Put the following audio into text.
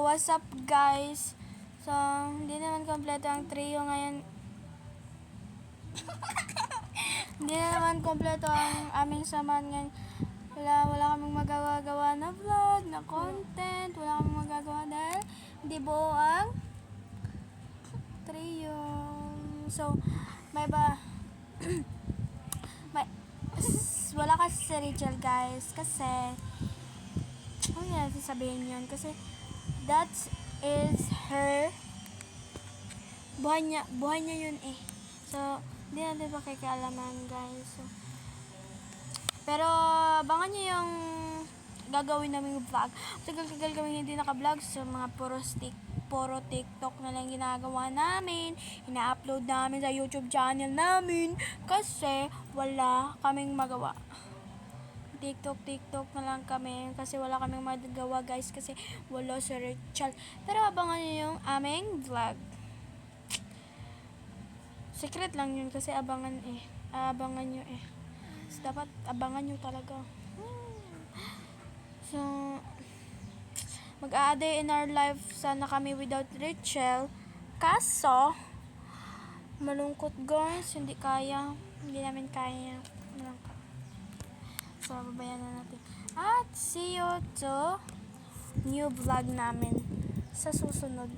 What's up guys? So, hindi naman kompleto ang trio ngayon. Hindi naman kompleto ang aming samahan ngayon. Wala kaming magagawa na vlog, na content. Wala kaming magagawa dahil hindi buo ang trio. So, may wala kasi si Rachel guys. Kasi, ano yan sasabihin yun? Kasi, that is her buhay niya yun eh. So, hindi natin pa kikialaman guys. So, pero, abangan nyo yung gagawin namin vlog. Tagal-tagal kami hindi naka-vlog. So, mga puro TikTok na lang ginagawa namin. Ina-upload namin sa YouTube channel namin. Kasi, wala kaming magawa. TikTok na lang kami. Kasi wala kaming magawa guys. Kasi wala si Rachel. Pero, abangan nyo yung aming vlog. Secret lang yun kasi abangan nyo eh. So, dapat abangan nyo talaga. So, mag-a-day in our life sana kami without Rachel. Kaso, malungkot guys. Hindi kaya. Hindi namin kaya. Malungkot. So, babayan na natin. At see you to new vlog namin sa susunod.